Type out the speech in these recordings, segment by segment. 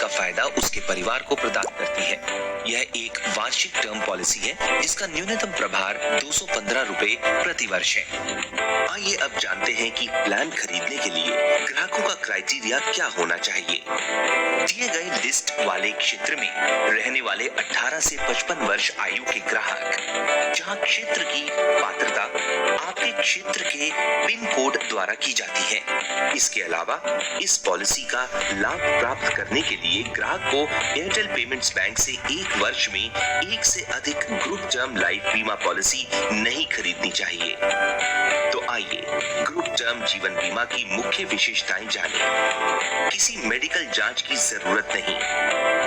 का फायदा उसके परिवार को प्रदान करती है। यह एक वार्षिक टर्म पॉलिसी है जिसका न्यूनतम प्रभार 215 रुपए प्रति वर्ष है। आइए अब जानते हैं कि प्लान खरीदने के लिए ग्राहकों का क्राइटेरिया क्या होना चाहिए। दिए गए लिस्ट वाले क्षेत्र में रहने वाले 18 से 55 वर्ष आयु के ग्राहक, जहां क्षेत्र की पात्रता आपके क्षेत्र के पिन कोड द्वारा की जाती है। इसके अलावा इस पॉलिसी का लाभ प्राप्त करने के लिए ग्राहक को एयरटेल पेमेंट्स बैंक से एक वर्ष में एक से अधिक ग्रुप टर्म लाइफ बीमा पॉलिसी नहीं खरीदनी चाहिए। तो आइए ग्रुप टर्म जीवन बीमा की मुख्य विशेषताएं जानें। किसी मेडिकल जांच की जरूरत नहीं,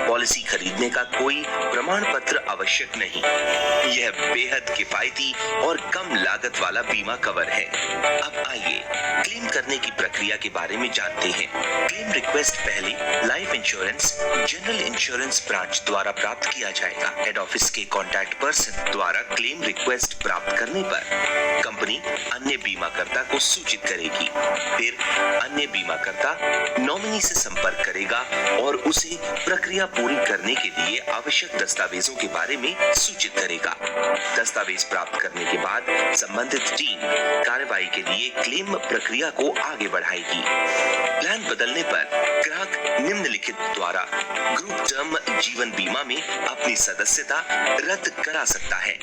पॉलिसी खरीदने का कोई प्रमाण पत्र आवश्यक नहीं। यह बेहद किफायती और कम लागत वाला बीमा कवर है। अब आइए क्लेम करने की प्रक्रिया के बारे में जानते हैं। क्लेम रिक्वेस्ट पहले life insurance general insurance branch द्वारा प्राप्त किया जाएगा। हेड ऑफिस के कॉन्टैक्ट पर्सन द्वारा क्लेम रिक्वेस्ट प्राप्त करने पर कंपनी अन्य बीमाकर्ता को सूचित करेगी। फिर अन्य बीमाकर्ता नॉमिनी से संपर्क करेगा और उसे प्रक्रिया पूरी करने के लिए आवश्यक दस्तावेजों के बारे में सूचित करेगा। दस्तावेज प्राप्त करने के बाद संबंधित टीम कार्रवाई के लिए क्लेम प्रक्रिया को आगे बढ़ाएगी। प्लान बदलने पर ग्राहक निम्नलिखित द्वारा ग्रुप टर्म जीवन बीमा में अपनी सदस्यता रद्द करा सकता है।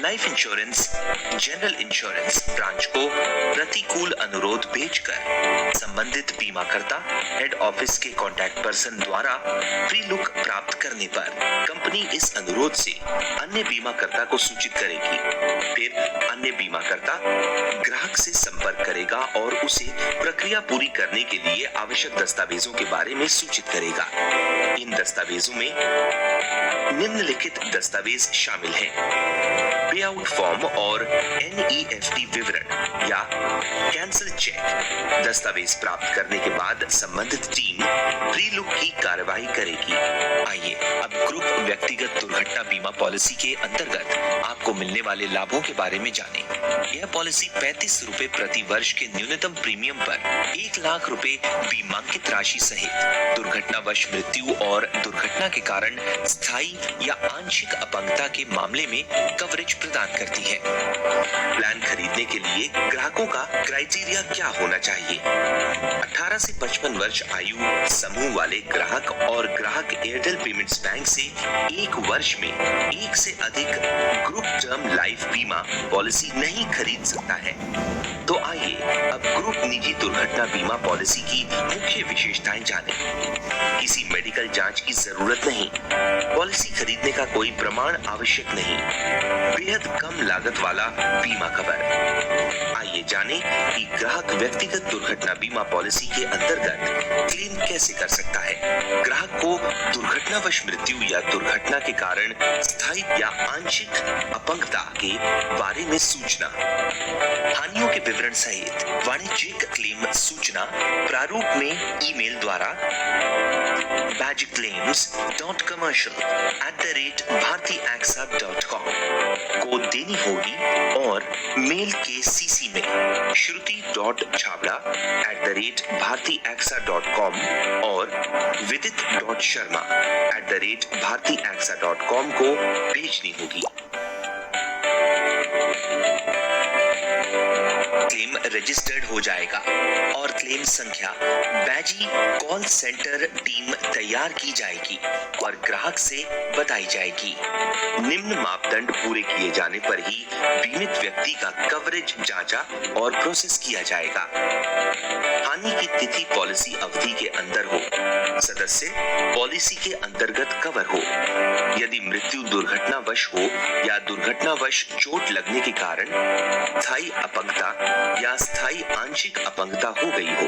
Life insurance general insurance branch को प्रतिकूल अनुरोध भेजकर संबंधित बीमाकर्ता हेड ऑफिस के कॉन्टैक्ट पर्सन द्वारा प्री लुक प्राप्त करने पर कंपनी इस अनुरोध से अन्य बीमाकर्ता को सूचित करेगी। फिर अन्य बीमाकर्ता ग्राहक से संपर्क करेगा और उसे प्रक्रिया पूरी करने के लिए आवश्यक दस्तावेजों के बारे में सूचित करेगा। इन दस्तावेजों में निम्नलिखित दस्तावेज शामिल हैं। पे आउट फॉर्म और NEFT विवरण या कैंसिल चेक। दस्तावेज प्राप्त करने के बाद संबंधित टीम प्री लुक की कार्रवाई करेगी। आइए अब ग्रुप व्यक्तिगत दुर्घटना बीमा पॉलिसी के अंतर्गत आपको मिलने वाले लाभों के बारे में जानें। यह पॉलिसी 35 रुपए प्रति वर्ष के न्यूनतम प्रीमियम पर 1 लाख रुपए बीमांकित राशि सहित दुर्घटनावश मृत्यु और दुर्घटना के कारण स्थायी या आंशिक अपंगता के मामले में कवरेज प्रदान करती है। प्लान खरीदने के लिए ग्राहकों का क्राइटेरिया क्या होना चाहिए? 18 से 55 वर्ष आयु समूह वाले ग्राहक और ग्राहक एयरटेल पेमेंट्स बैंक से एक वर्ष में एक से अधिक ग्रुप टर्म लाइफ बीमा पॉलिसी नहीं खरीद सकता है। तो आइए अब ग्रुप निजी दुर्घटना बीमा पॉलिसी की मुख्य विशेषताएं जानें। किसी मेडिकल जांच की जरूरत नहीं, पॉलिसी खरीदने का कोई प्रमाण आवश्यक नहीं, बेहद कम लागत वाला बीमा कवर। आइए जानें कि ग्राहक व्यक्तिगत दुर्घटना बीमा पॉलिसी के अंतर्गत क्लेम कैसे कर सकता है। ग्राहक को दुर्घटनावश मृत्यु या दुर्घटना के कारण स्थायी या आंशिक अपंगता के बारे में सूचना, हानियों के विवरण सहित वाणिज्यिक क्लेम सूचना प्रारूप में ईमेल द्वारा bajiclaims.commercial@bhartiaxa.com को देनी होगी और मेल के CC में shruti.chabra@bhartiaxa.com और vidit.sharma@bhartiaxa.com को भेजनी होगी। क्लेम रजिस्टर्ड हो जाएगा और क्लेम संख्या बैजी कॉल सेंटर टीम तैयार की जाएगी और ग्राहक से बताई जाएगी। निम्न मापदंड पूरे किए जाने पर ही बीमित व्यक्ति का कवरेज जांचा और प्रोसेस किया जाएगा। हानि की तिथि पॉलिसी अवधि के अंदर हो, सदस्य पॉलिसी के अंतर्गत कवर हो, यदि मृत्यु दुर्घटनावश हो या दुर्घटनावश चोट लगने के कारण स्थायी अपंगता या स्थायी आंशिक अपंगता हो गई हो।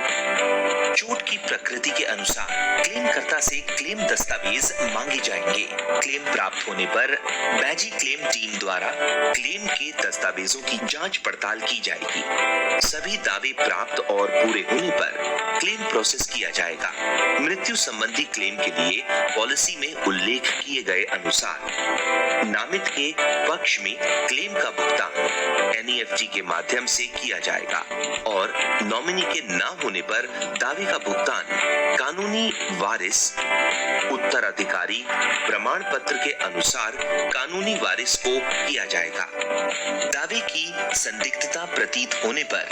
चोट की प्रकृति के अनुसार क्लेमकर्ता से क्लेम दस्तावेज मांगे जाएंगे। क्लेम प्राप्त होने पर बैजी क्लेम टीम द्वारा क्लेम के दस्तावेजों की जांच पड़ताल की जाएगी। सभी दावे प्राप्त और पूरे होने पर क्लेम प्रोसेस किया जाएगा। मृत्यु संबंधी क्लेम के लिए पॉलिसी में उल्लेख किए गए अनुसार नामित के पक्ष में क्लेम का भुगतान NEFT के माध्यम से किया जाएगा और नॉमिनी के न होने पर दावे का भुगतान कानूनी वारिस उत्तराधिकारी प्रमाण पत्र के अनुसार कानूनी वारिस को किया जाएगा। दावे की संदिग्धता प्रतीत होने पर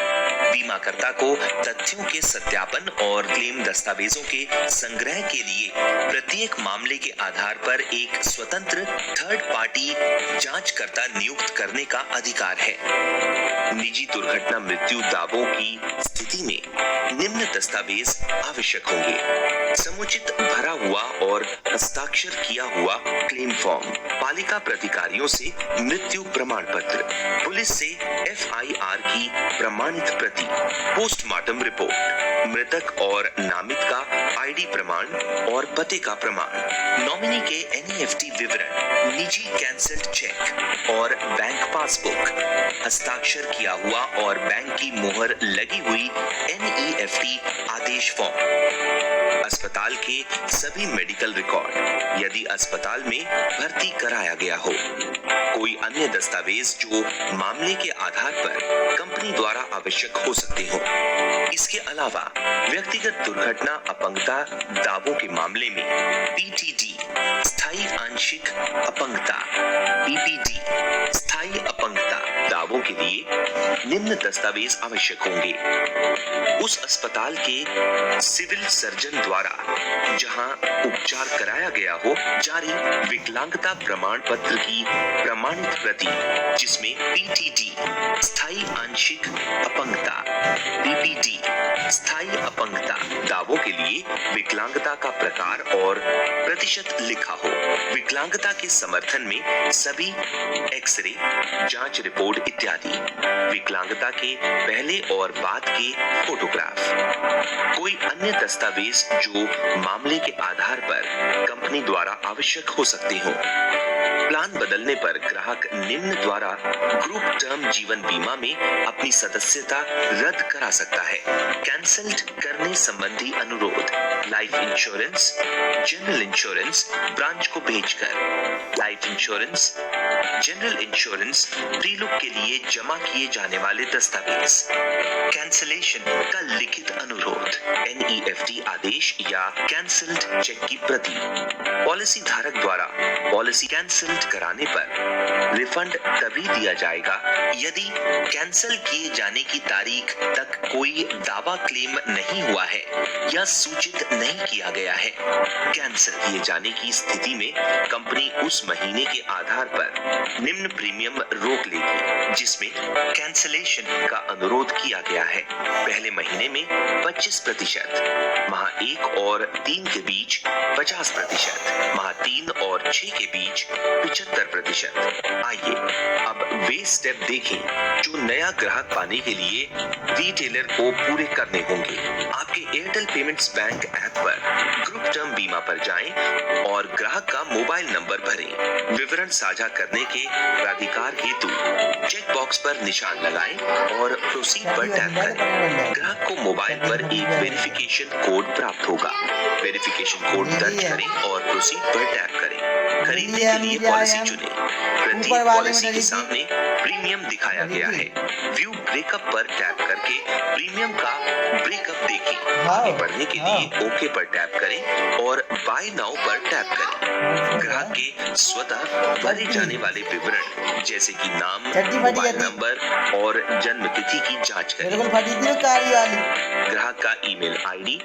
बीमाकर्ता को तथ्यों के सत्यापन और क्लेम दस्तावेजों के संग्रह के लिए प्रत्येक मामले के आधार पर एक स्वतंत्र थर्ड पार्टी जांचकर्ता नियुक्त करने का अधिकार है। निजी दुर्घटना मृत्यु दावों की स्थिति में निम्न दस्तावेज आवश्यक होंगे: समुचित भरा हुआ और हस्ताक्षर किया हुआ क्लेम फॉर्म, पालिका प्राधिकारियों से मृत्यु प्रमाण पत्र, पुलिस से FIR की प्रमाणित प्रति, पोस्टमार्टम रिपोर्ट, मृतक और नामित का ID प्रमाण और पते का प्रमाण, नॉमिनी के NEFT विवरण, निजी कैंसल्ड चेक और बैंक पासबुक, हस्ताक्षर किया हुआ और बैंक की मोहर लगी हुई NEFT आदेश फॉर्म, अस्पताल के सभी मेडिकल रिकॉर्ड यदि अस्पताल में भर्ती कराया गया हो, कोई अन्य दस्तावेज जो मामले के आधार पर कंपनी द्वारा आवश्यक हो सकते हो। इसके अलावा व्यक्तिगत दुर्घटना अपंगता दावों के मामले में PTD स्थायी आंशिक अपंगता, PPD स्थायी अपंगता दावों के लिए निम्न दस्तावेज आवश्यक होंगे: उस अस्पताल के सिविल सर्जन द्वारा जहां उपचार कराया गया हो जारी विकलांगता प्रमाण पत्र की प्रमाणित प्रति, जिसमें PTD स्थायी आंशिक अपंगता, PPD स्थायी अपंगता दावों के लिए विकलांगता का प्रकार और प्रतिशत लिखा हो, विकलांगता के समर्थन में सभी एक्सरे, जांच रिपोर्ट इत्यादि, विकलांगता के पहले और बाद के फोटोग्राफ, कोई अन्य दस्तावेज जो मामले के आधार पर कंपनी द्वारा आवश्यक हो सकते हो। प्लान बदलने पर ग्राहक निम्न द्वारा ग्रुप टर्म जीवन बीमा में अपनी सदस्यता रद्द करा सकता है। कैंसल्ड करने संबंधी अनुरोध: life insurance, general insurance branch को भेजकर लाइफ इंश्योरेंस, जनरल इंश्योरेंस प्रीलुक के लिए जमा किए जाने वाले दस्तावेज, कैंसलेशन का लिखित अनुरोध, NEFT आदेश या कैंसल्ड चेक की प्रति, पॉलिसी धारक द्वारा पॉलिसी कैंसल्ड कराने पर रिफंड तभी दिया जाएगा यदि कैंसिल किए जाने की तारीख तक कोई दावा क्लेम नहीं हुआ है या सूचित नहीं किया गया है। कैंसिल किए जाने की स्थिति में कंपनी उस महीने के आधार पर निम्न प्रीमियम रोक लेगी जिसमें कैंसिलेशन का अनुरोध किया गया है। पहले महीने में 25%, माह 1 और 3 के बीच 50%, माह 3 और 6 के बीच 75%। आइए अब वे स्टेप देखें जो नया ग्राहक पाने के लिए रिटेलर को पूरे करने होंगे। आपके एयरटेल पेमेंट्स बैंक ऐप पर ग्रुप टर्म बीमा पर जाएं और ग्राहक का मोबाइल नंबर भरें। विवरण साझा करने के प्राधिकार हेतु चेक बॉक्स पर निशान लगाएं और प्रोसीड पर टैप करें। ग्राहक को मोबाइल पर एक वेरिफिकेशन कोड प्राप्त होगा। वेरिफिकेशन कोड दर्ज करें और प्रोसीड पर टैप करें। खरीदने के लिए पॉलिसी चुनें। प्रत्येक पॉलिसी के सामने प्रीमियम दिखाया गया है। व्यू ब्रेकअप पर टैप करके प्रीमियम का ब्रेकअप देखें। आगे बढ़ने के लिए ओके पर टैप करें और बाय नाउ पर टैप करें। ग्राहक के स्वतः भरे जाने वाले विवरण जैसे कि नाम, मोबाइल नंबर और जन्म तिथि की जांच करें। ग्राहक का ईमेल ID,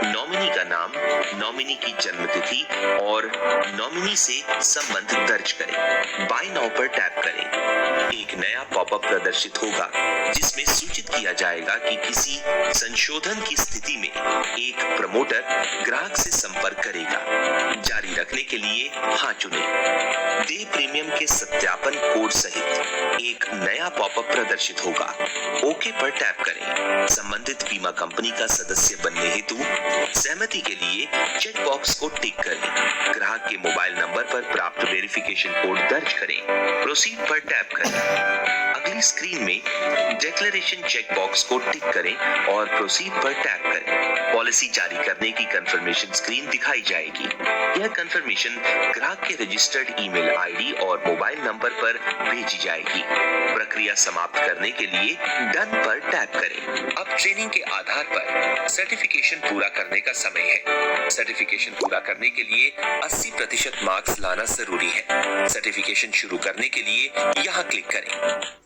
नॉमिनी का नाम, नॉमिनी की जन्म तिथि और नॉमिनी से संबंध दर्ज करें। बाय नाउ पर टैप करें। एक नया पॉपअप प्रदर्शित होगा जिसमें सूचित किया जाएगा कि किसी संशोधन की स्थिति में एक प्रमोटर ग्राहक से संपर्क करेगा। जारी रखने के लिए हाँ चुनें। दे प्रीमियम के सत्यापन कोड सहित एक नया पॉपअप प्रदर्शित होगा। ओके पर टैप करें। संबंधित बीमा कंपनी का सदस्य बनने हेतु सहमति के लिए चेक बॉक्स को टिक करें। ग्राहक के मोबाइल नंबर पर प्राप्त वेरिफिकेशन कोड दर्ज करें। प्रोसीड पर टैप करें। अगली स्क्रीन में डिक्लेरेशन चेक बॉक्स को टिक करें और प्रोसीड पर टैप करें। पॉलिसी जारी करने की कंफर्मेशन स्क्रीन दिखाई जाएगी। यह कंफर्मेशन ग्राहक के रजिस्टर्ड ईमेल ID और मोबाइल नंबर पर भेजी जाएगी। प्रक्रिया समाप्त करने के लिए डन पर टैप करें। अब ट्रेनिंग के आधार पर सर्टिफिकेशन पूरा कर करने का समय है। सर्टिफिकेशन पूरा करने के लिए 80% मार्क्स लाना जरूरी है। सर्टिफिकेशन शुरू करने के लिए यहाँ क्लिक करें।